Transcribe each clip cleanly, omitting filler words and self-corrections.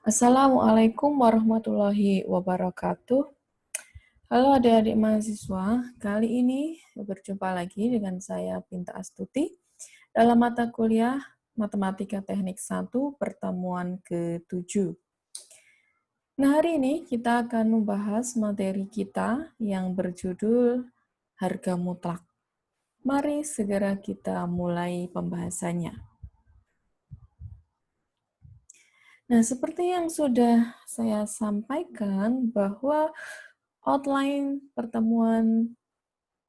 Assalamualaikum warahmatullahi wabarakatuh. Halo adik-adik mahasiswa, kali ini berjumpa lagi dengan saya Pinta Astuti dalam mata kuliah Matematika Teknik 1 pertemuan ke-7. Nah, hari ini kita akan membahas materi kita yang berjudul Harga Mutlak. Mari segera kita mulai pembahasannya. Nah, seperti yang sudah saya sampaikan bahwa outline pertemuan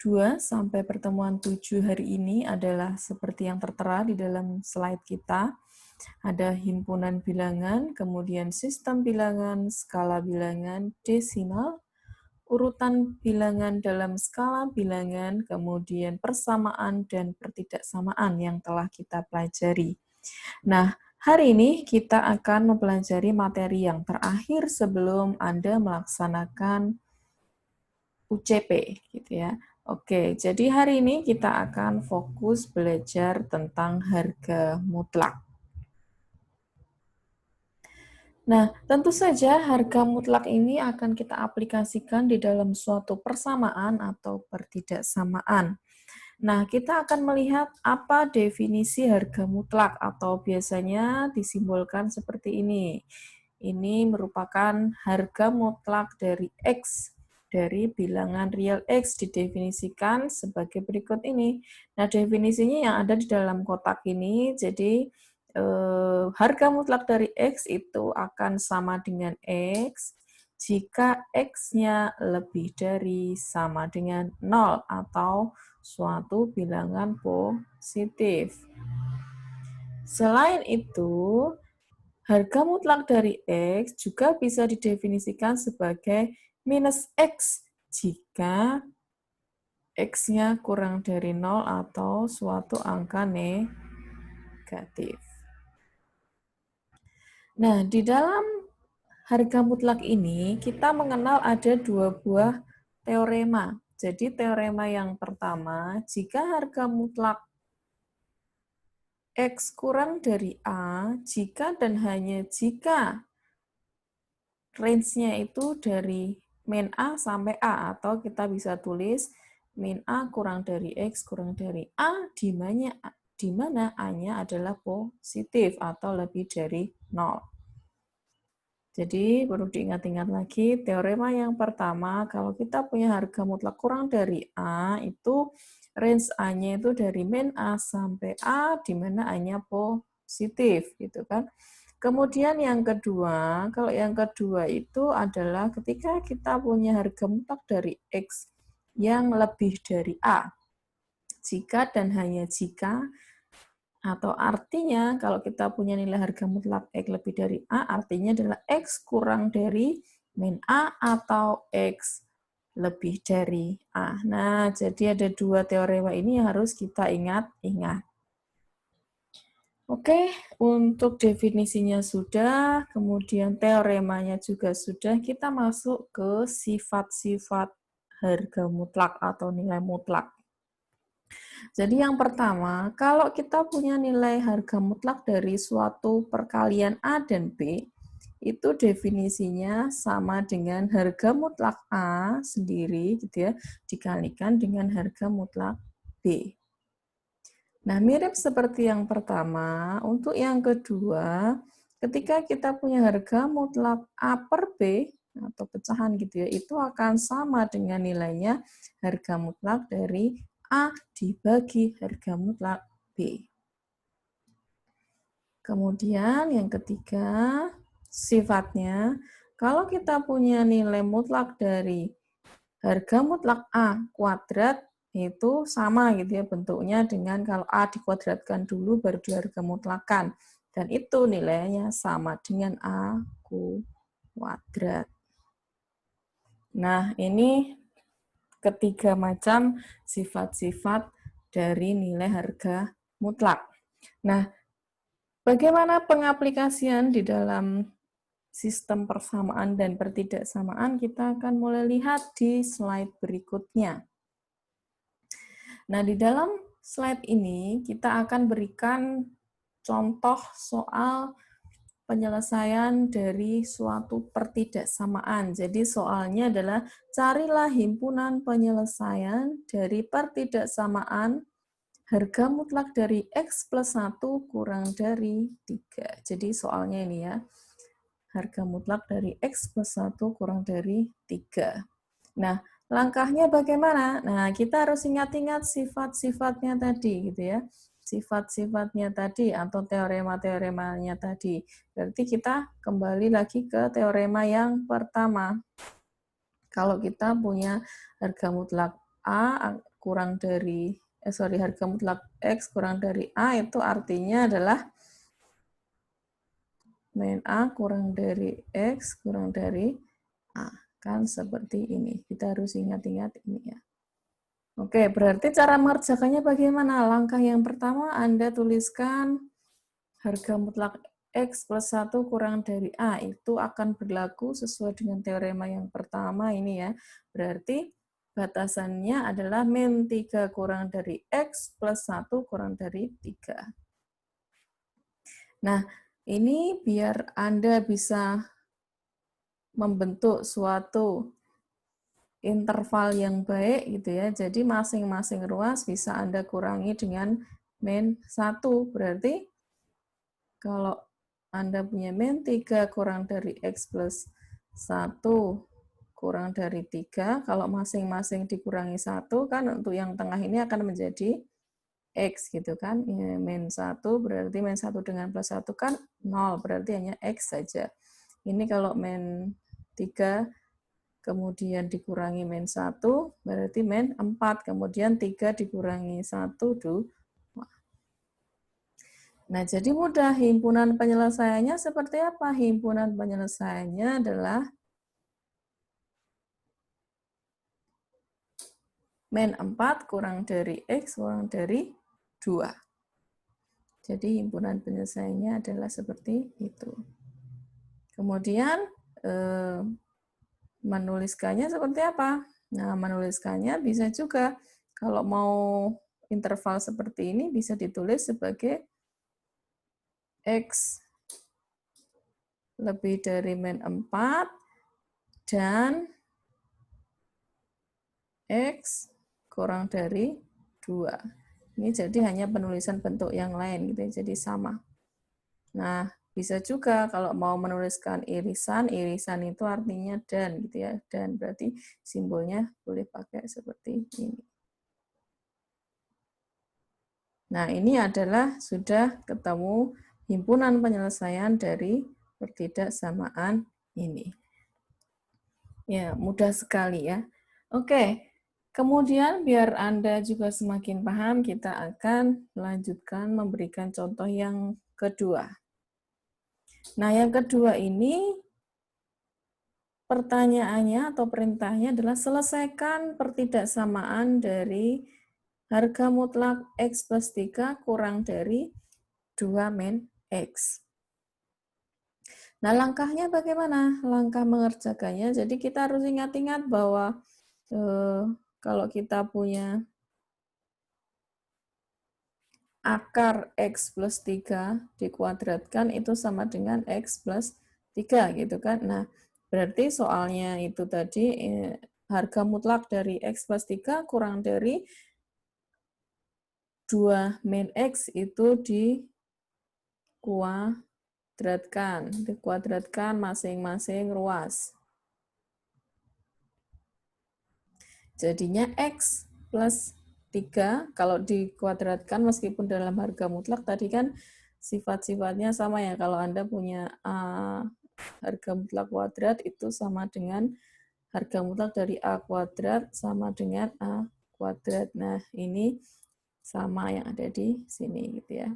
2 sampai pertemuan 7 hari ini adalah seperti yang tertera di dalam slide kita. Ada himpunan bilangan, kemudian sistem bilangan, skala bilangan, desimal, urutan bilangan dalam skala bilangan, kemudian persamaan dan pertidaksamaan yang telah kita pelajari. Nah, hari ini kita akan mempelajari materi yang terakhir sebelum Anda melaksanakan UCP, gitu ya. Oke, jadi hari ini kita akan fokus belajar tentang harga mutlak. Nah, tentu saja harga mutlak ini akan kita aplikasikan di dalam suatu persamaan atau pertidaksamaan. Nah, kita akan melihat apa definisi harga mutlak atau biasanya disimbolkan seperti ini. Ini merupakan harga mutlak dari X dari bilangan real X didefinisikan sebagai berikut ini. Nah, definisinya yang ada di dalam kotak ini, jadi harga mutlak dari X itu akan sama dengan X jika X-nya lebih dari sama dengan 0 atau suatu bilangan positif. Selain itu, harga mutlak dari X juga bisa didefinisikan sebagai minus X jika X-nya kurang dari 0 atau suatu angka negatif. Nah, di dalam harga mutlak ini kita mengenal ada dua buah teorema. Jadi teorema yang pertama, jika harga mutlak X kurang dari A, jika dan hanya jika range-nya itu dari min A sampai A, atau kita bisa tulis min A kurang dari X kurang dari A, di mana A-nya adalah positif atau lebih dari 0. Jadi perlu diingat-ingat lagi, teorema yang pertama, kalau kita punya harga mutlak kurang dari A, itu range A-nya itu dari min A sampai A, di mana A-nya positif, gitu kan. Kemudian yang kedua, kalau yang kedua itu adalah ketika kita punya harga mutlak dari X yang lebih dari A. Jika dan hanya jika, atau artinya kalau kita punya nilai harga mutlak X lebih dari A, artinya adalah X kurang dari min A atau X lebih dari A. Nah, jadi ada dua teorema ini yang harus kita ingat-ingat. Oke, untuk definisinya sudah, kemudian teoremanya juga sudah, kita masuk ke sifat-sifat harga mutlak atau nilai mutlak. Jadi yang pertama, kalau kita punya nilai harga mutlak dari suatu perkalian A dan B, itu definisinya sama dengan harga mutlak A sendiri gitu ya, dikalikan dengan harga mutlak B. Nah, mirip seperti yang pertama, untuk yang kedua, ketika kita punya harga mutlak A per B, atau pecahan gitu ya, itu akan sama dengan nilainya harga mutlak dari A dibagi harga mutlak B. Kemudian yang ketiga, sifatnya, kalau kita punya nilai mutlak dari harga mutlak A kuadrat, itu sama gitu ya bentuknya dengan kalau A dikuadratkan dulu baru di harga mutlakan. Dan itu nilainya sama dengan A kuadrat. Nah, ini ketiga macam sifat-sifat dari nilai harga mutlak. Nah, bagaimana pengaplikasian di dalam sistem persamaan dan pertidaksamaan kita akan mulai lihat di slide berikutnya. Nah, di dalam slide ini kita akan berikan contoh soal penyelesaian dari suatu pertidaksamaan. Jadi soalnya adalah carilah himpunan penyelesaian dari pertidaksamaan harga mutlak dari X plus 1 kurang dari 3. Jadi soalnya ini ya, harga mutlak dari X plus 1 kurang dari 3. Nah, langkahnya bagaimana? Nah, kita harus ingat-ingat sifat-sifatnya tadi gitu ya. Sifat-sifatnya tadi atau teorema-teoremanya tadi. Berarti kita kembali lagi ke teorema yang pertama. Kalau kita punya harga mutlak A kurang dari harga mutlak X kurang dari A, itu artinya adalah min A kurang dari X kurang dari A. Kan seperti ini. Kita harus ingat-ingat ini ya. Oke, berarti cara mengerjakannya bagaimana? Langkah yang pertama, Anda tuliskan harga mutlak X plus 1 kurang dari A. Itu akan berlaku sesuai dengan teorema yang pertama ini ya. Berarti batasannya adalah min 3 kurang dari X plus 1 kurang dari 3. Nah, ini biar Anda bisa membentuk suatu interval yang baik gitu ya. Jadi masing-masing ruas bisa Anda kurangi dengan min 1. Berarti kalau Anda punya min 3 kurang dari X plus 1 kurang dari 3, kalau masing-masing dikurangi 1 kan untuk yang tengah ini akan menjadi X gitu kan. Ya, min 1 berarti min 1 dengan plus 1 kan 0, berarti hanya X saja. Ini kalau min 3 kemudian dikurangi min 1, berarti min 4, kemudian 3 dikurangi 1, 2. Nah, jadi mudah. Himpunan penyelesaiannya seperti apa? Himpunan penyelesaiannya adalah min 4 kurang dari X kurang dari 2. Jadi himpunan penyelesaiannya adalah seperti itu. Kemudian, menuliskannya seperti apa? Nah, menuliskannya bisa juga kalau mau interval seperti ini bisa ditulis sebagai X lebih dari min 4 dan X kurang dari 2. Ini jadi hanya penulisan bentuk yang lain gitu ya, jadi sama. Nah, bisa juga kalau mau menuliskan irisan, irisan itu artinya dan gitu ya. Dan berarti simbolnya boleh pakai seperti ini. Nah, ini adalah sudah ketemu himpunan penyelesaian dari pertidaksamaan ini. Ya, mudah sekali ya. Oke, kemudian biar Anda juga semakin paham, kita akan melanjutkan memberikan contoh yang kedua. Nah, yang kedua ini pertanyaannya atau perintahnya adalah selesaikan pertidaksamaan dari harga mutlak X plus 3 kurang dari 2 min X. Nah, langkahnya bagaimana? Langkah mengerjakannya, jadi kita harus ingat-ingat bahwa kalau kita punya akar X plus 3 dikuadratkan itu sama dengan X plus 3 gitu kan. Nah, berarti soalnya itu tadi harga mutlak dari X plus 3 kurang dari 2 min X itu dikuadratkan masing-masing ruas. Jadinya X plus 3, kalau dikuadratkan meskipun dalam harga mutlak tadi kan sifat-sifatnya sama ya. Kalau Anda punya harga mutlak kuadrat itu sama dengan harga mutlak dari A kuadrat sama dengan A kuadrat. Nah, ini sama yang ada di sini gitu ya.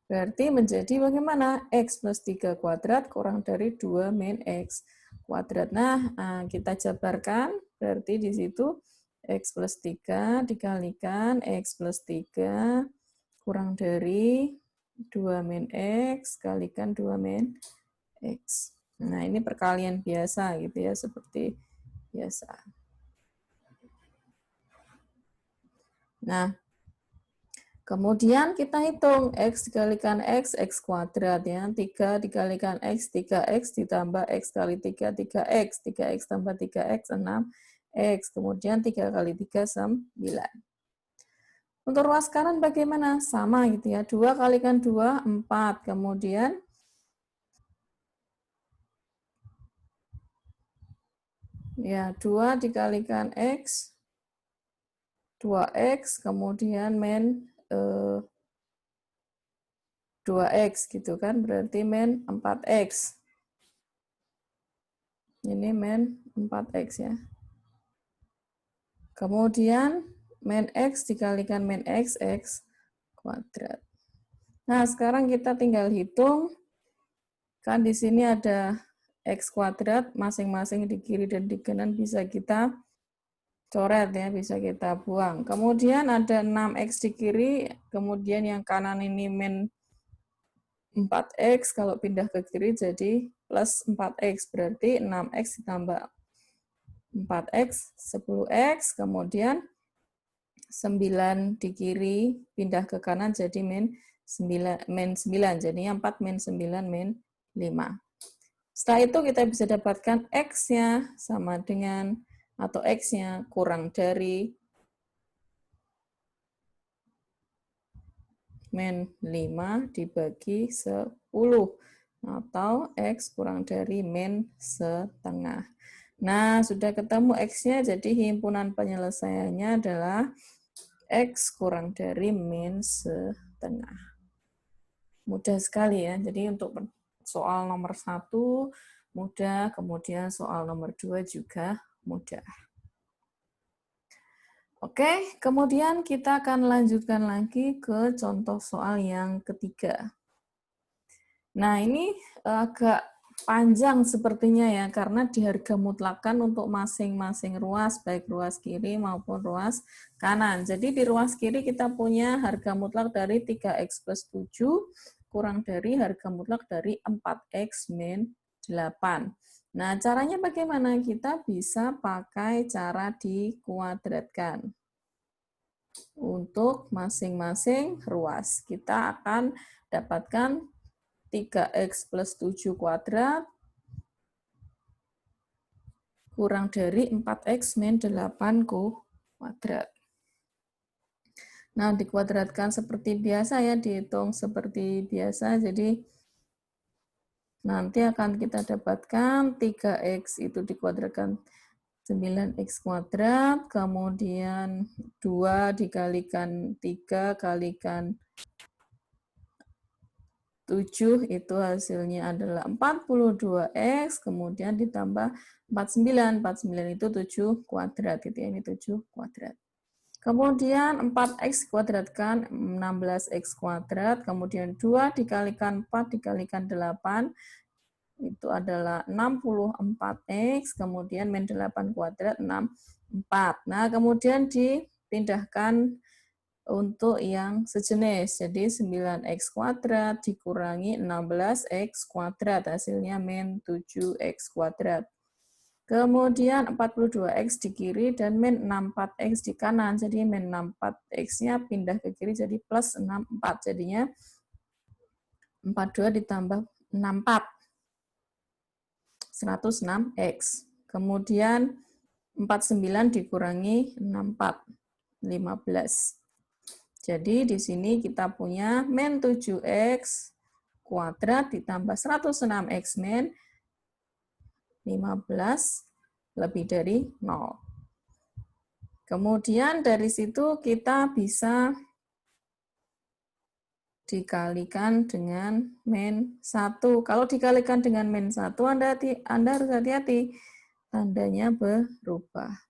Berarti menjadi bagaimana? X plus 3 kuadrat kurang dari 2 min X kuadrat. Nah, kita jabarkan, berarti di situ X plus 3 dikalikan X plus 3 kurang dari 2 min X kalikan 2 min X. Nah, ini perkalian biasa gitu ya, seperti biasa. Nah, Kemudian kita hitung X dikalikan X kuadrat ya. 3 dikalikan X, 3X ditambah X kali 3, 3X. 3X tambah 3X, 6X. Kemudian 3 kali 3, 9. Untuk ruas kanan bagaimana? Sama gitu ya. 2 kalikan 2, 4. Kemudian ya 2 dikalikan X, 2X. Kemudian min 2X gitu kan. Berarti min 4X. Ini min 4X ya. Kemudian min X dikalikan min X, X kuadrat. Nah, sekarang kita tinggal hitung. Kan di sini ada X kuadrat, masing-masing di kiri dan di kanan bisa kita coret ya, bisa kita buang. Kemudian ada 6X di kiri, kemudian yang kanan ini min 4X, kalau pindah ke kiri jadi plus 4X, berarti 6X ditambah 4X, 10X, kemudian 9 di kiri, pindah ke kanan jadi min 9, jadinya 4 min 9 min 5. Setelah itu kita bisa dapatkan X-nya sama dengan, atau X-nya kurang dari min 5 dibagi 10, atau X kurang dari min setengah. Nah, sudah ketemu X-nya, jadi himpunan penyelesaiannya adalah X kurang dari min setengah. Mudah sekali ya, jadi untuk soal nomor 1 mudah, kemudian soal nomor 2 juga mudah. Oke, kemudian kita akan lanjutkan lagi ke contoh soal yang ketiga. Nah, ini agak panjang sepertinya ya, karena dihargamutlakan untuk masing-masing ruas, baik ruas kiri maupun ruas kanan. Jadi di ruas kiri kita punya harga mutlak dari 3X plus 7, kurang dari harga mutlak dari 4X min 8. Nah, caranya bagaimana? Kita bisa pakai cara dikuadratkan. Untuk masing-masing ruas, kita akan dapatkan 3X plus 7 kuadrat kurang dari 4X min 8 kuadrat. Nah, dikuadratkan seperti biasa ya, dihitung seperti biasa, jadi nanti akan kita dapatkan 3X itu dikuadratkan 9X kuadrat, kemudian 2 dikalikan 3 kalikan 7 itu hasilnya adalah 42X, kemudian ditambah 49. 49 itu 7 kuadrat, gitu ya, ini 7 kuadrat. Kemudian 4X kuadratkan 16X kuadrat, kemudian 2 dikalikan 4 dikalikan 8, itu adalah 64X, kemudian min 8 kuadrat 64. Nah, kemudian dipindahkan untuk yang sejenis, jadi 9X kuadrat dikurangi 16X kuadrat, hasilnya min 7X kuadrat. Kemudian 42X di kiri dan min 64X di kanan, jadi min 64X-nya pindah ke kiri jadi plus 64, jadinya 42 ditambah 64, 106X. Kemudian 49 dikurangi 64, 15. Jadi di sini kita punya min 7X kuadrat ditambah 106X min 15 lebih dari 0. Kemudian dari situ kita bisa dikalikan dengan min 1. Kalau dikalikan dengan min 1, Anda harus hati-hati. Tandanya berubah.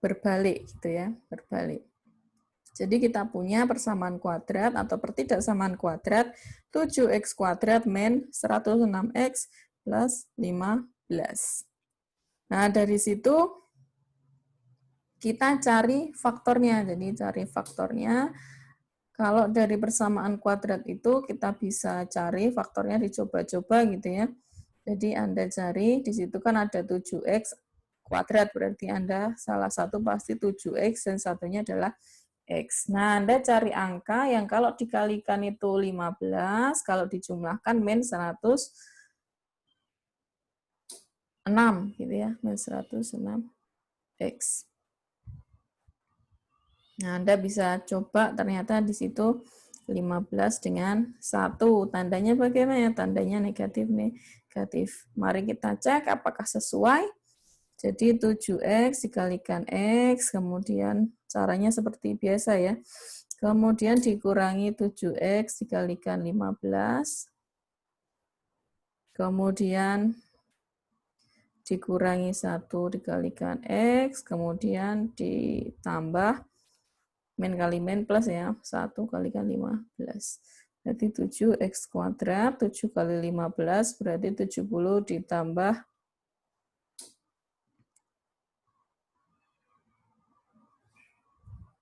Berbalik gitu ya, berbalik. Jadi kita punya persamaan kuadrat atau pertidaksamaan kuadrat 7X kuadrat min 106X plus 15. Nah, dari situ kita cari faktornya. Jadi cari faktornya. Kalau dari persamaan kuadrat itu kita bisa cari faktornya, dicoba-coba gitu ya. Jadi Anda cari, di situ kan ada 7X kuadrat, berarti Anda salah satu pasti 7X dan satunya adalah X. Nah, Anda cari angka yang kalau dikalikan itu 15, kalau dijumlahkan min 106 gitu ya, min 106 X. Nah, Anda bisa coba ternyata di situ 15 dengan 1. Tandanya bagaimana? Tandanya negatif. Mari kita cek apakah sesuai. Jadi 7X dikalikan X, kemudian caranya seperti biasa ya. Kemudian dikurangi 7X dikalikan 15. Kemudian dikurangi 1 dikalikan X, kemudian ditambah min kali min plus ya, 1 kalikan 15. Berarti 7X kuadrat, 7 kali 15 berarti 70 ditambah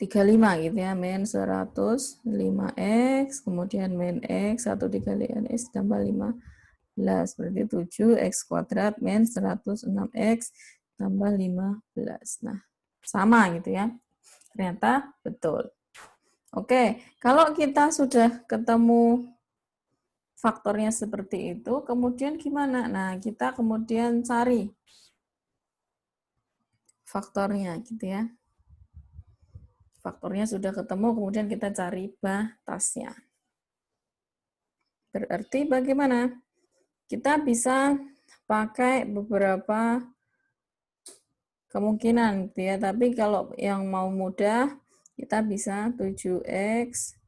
35 gitu ya, min 105X, kemudian min X, 1 dikalikan X tambah 15, berarti 7X kuadrat min 106X tambah 15. Nah, sama gitu ya. Ternyata betul. Oke, kalau kita sudah ketemu faktornya seperti itu, kemudian gimana? Nah, kita kemudian cari faktornya gitu ya. Faktornya sudah ketemu, kemudian kita cari batasnya. Berarti bagaimana? Kita bisa pakai beberapa kemungkinan gitu ya. Tapi kalau yang mau mudah, kita bisa 7X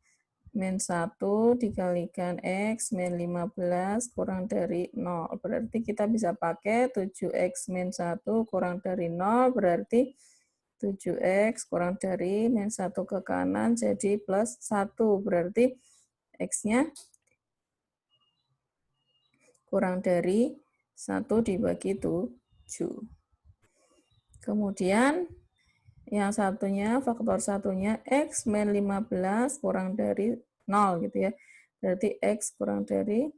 min 1 dikalikan X min 15 kurang dari 0. Berarti kita bisa pakai 7X min 1 kurang dari 0, berarti 7X kurang dari min 1 ke kanan jadi plus 1. Berarti X-nya kurang dari 1 dibagi 7. Kemudian yang satunya, faktor satunya, X min 15 kurang dari 0 gitu ya. Berarti X kurang dari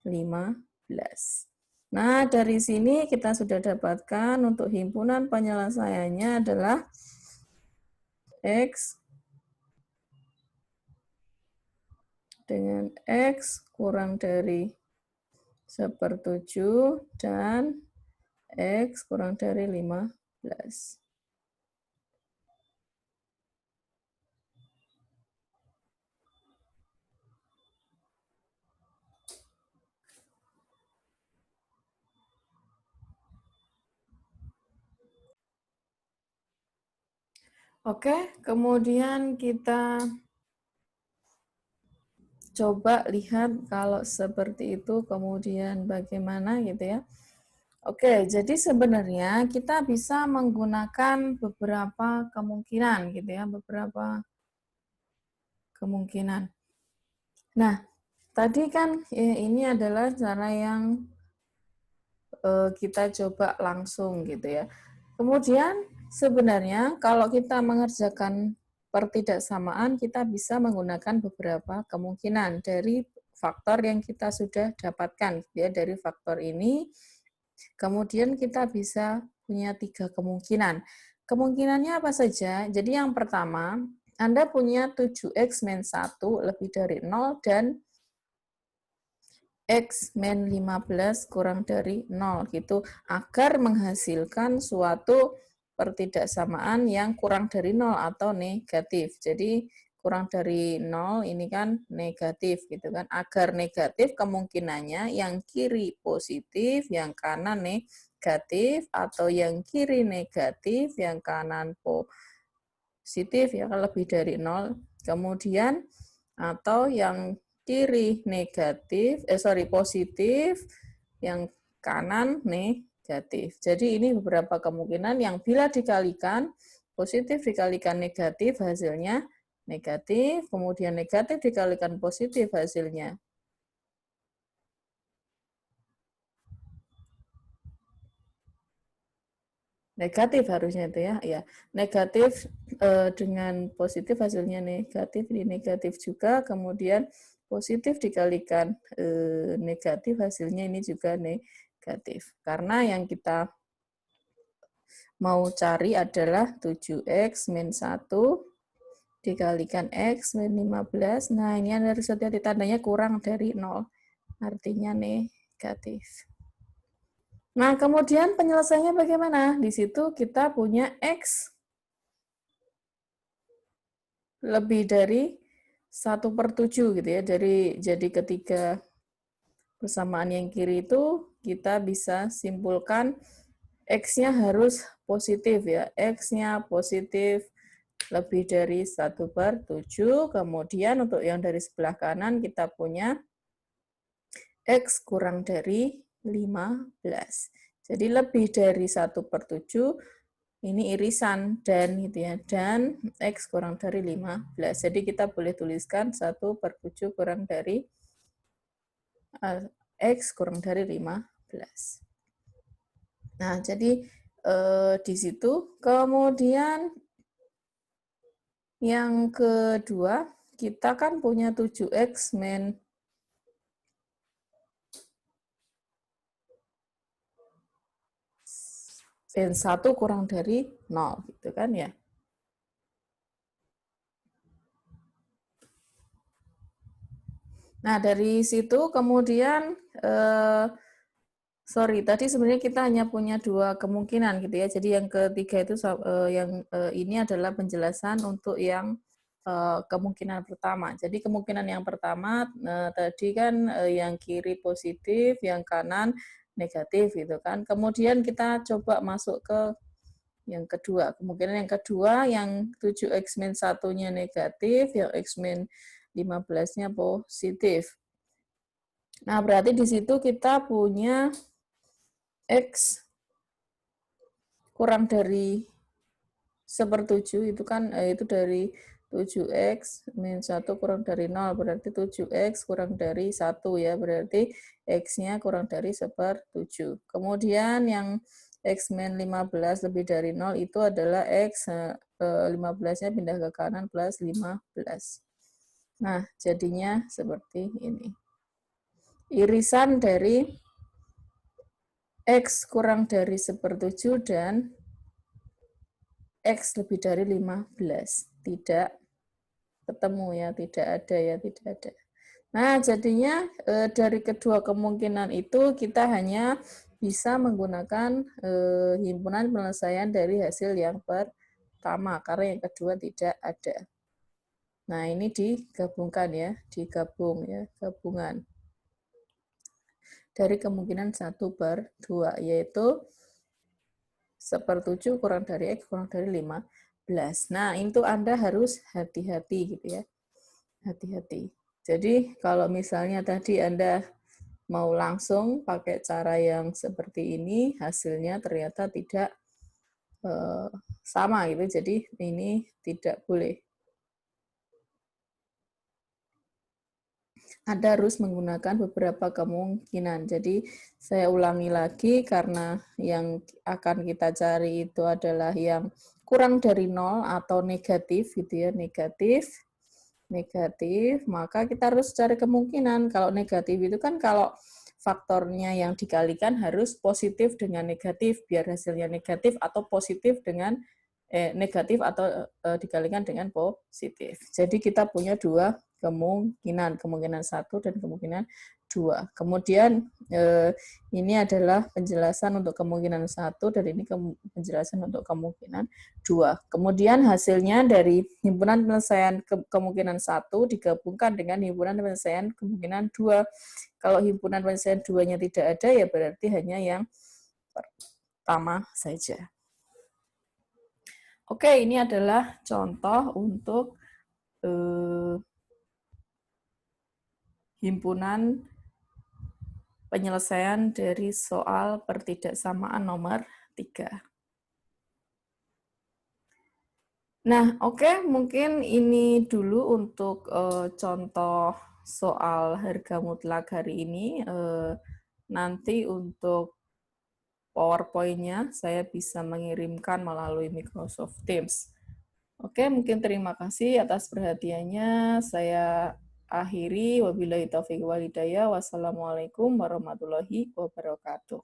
15. Nah, dari sini kita sudah dapatkan untuk himpunan penyelesaiannya adalah X dengan X kurang dari 1/7 dan X kurang dari 15. Oke, kemudian kita coba lihat kalau seperti itu, kemudian bagaimana gitu ya. Oke, jadi sebenarnya kita bisa menggunakan beberapa kemungkinan gitu ya, beberapa kemungkinan. Nah, tadi kan ini adalah cara yang kita coba langsung gitu ya. Kemudian sebenarnya kalau kita mengerjakan pertidaksamaan, kita bisa menggunakan beberapa kemungkinan dari faktor yang kita sudah dapatkan ya, dari faktor ini. Kemudian kita bisa punya 3 kemungkinan. Kemungkinannya apa saja? Jadi yang pertama, Anda punya 7X min 1 lebih dari 0 dan X min 15 kurang dari 0 gitu, agar menghasilkan suatu pertidaksamaan yang kurang dari 0 atau negatif. Jadi kurang dari 0 ini kan negatif gitu kan. Agar negatif kemungkinannya yang kiri positif, yang kanan negatif, atau yang kiri negatif, yang kanan positif ya lebih dari 0. Kemudian atau yang kiri negatif, positif, yang kanan negatif. Jadi ini beberapa kemungkinan yang bila dikalikan, positif dikalikan negatif hasilnya negatif, kemudian negatif dikalikan positif hasilnya negatif harusnya itu ya. Ya, negatif dengan positif hasilnya negatif, ini negatif juga, kemudian positif dikalikan negatif hasilnya ini juga negatif. Karena yang kita mau cari adalah 7X min 1 dikalikan X min 15. Nah, ini harus hati-hati tandanya kurang dari 0. Artinya negatif. Nah, kemudian penyelesaiannya bagaimana? Di situ kita punya X lebih dari 1/7 gitu ya. Jadi ketika persamaan yang kiri itu kita bisa simpulkan X-nya harus positif ya. X-nya positif lebih dari 1/7. Kemudian untuk yang dari sebelah kanan kita punya X kurang dari 15. Jadi lebih dari 1/7 ini irisan dan gitu ya, dan X kurang dari 15. Jadi kita boleh tuliskan 1/7 kurang dari X kurang dari 15. Nah, jadi di situ. Kemudian yang kedua, kita kan punya 7X min 1 kurang dari 0, gitu kan ya. Nah, dari situ kemudian, tadi sebenarnya kita hanya punya 2 kemungkinan gitu ya. Jadi yang ketiga itu ini adalah penjelasan untuk yang kemungkinan pertama. Jadi kemungkinan yang pertama tadi kan yang kiri positif, yang kanan negatif gitu kan. Kemudian kita coba masuk ke yang kedua. Kemungkinan yang kedua yang 7X min 1-nya negatif, yang X min 15-nya positif. Nah, berarti di situ kita punya X kurang dari 1/7 itu kan itu dari 7X min 1 kurang dari 0, berarti 7X kurang dari 1 ya, berarti X-nya kurang dari 1/7. Kemudian yang X min 15 lebih dari 0 itu adalah X 15-nya pindah ke kanan plus 15. Nah, jadinya seperti ini. Irisan dari X kurang dari 1/7 dan X lebih dari 15. Tidak ketemu ya, tidak ada ya, tidak ada. Nah, jadinya dari kedua kemungkinan itu kita hanya bisa menggunakan himpunan penyelesaian dari hasil yang pertama, karena yang kedua tidak ada. Nah, ini digabungkan ya, digabung ya, gabungan. Dari kemungkinan 1/2, yaitu 1/7 kurang dari X kurang dari 15. Nah, itu Anda harus hati-hati gitu ya. Hati-hati. Jadi, kalau misalnya tadi Anda mau langsung pakai cara yang seperti ini, hasilnya ternyata tidak sama gitu. Jadi, ini tidak boleh. Anda harus menggunakan beberapa kemungkinan. Jadi, saya ulangi lagi karena yang akan kita cari itu adalah yang kurang dari 0 atau negatif gitu ya, negatif, maka kita harus cari kemungkinan. Kalau negatif itu kan kalau faktornya yang dikalikan harus positif dengan negatif, biar hasilnya negatif, atau positif dengan negatif atau dikalikan dengan positif. Jadi kita punya 2 kemungkinan 1 dan kemungkinan 2. Kemudian ini adalah penjelasan untuk kemungkinan 1 dan ini penjelasan untuk kemungkinan 2. Kemudian hasilnya dari himpunan penyelesaian kemungkinan 1 digabungkan dengan himpunan penyelesaian kemungkinan 2. Kalau himpunan penyelesaian 2-nya tidak ada, ya berarti hanya yang pertama saja. Oke, ini adalah contoh untuk himpunan penyelesaian dari soal pertidaksamaan nomor 3. Nah, oke, mungkin ini dulu untuk contoh soal harga mutlak hari ini. Nanti untuk PowerPoint-nya saya bisa mengirimkan melalui Microsoft Teams. Oke, mungkin terima kasih atas perhatiannya. Saya akhiri. Wabillahi taufiq wal hidayah. Wassalamualaikum warahmatullahi wabarakatuh.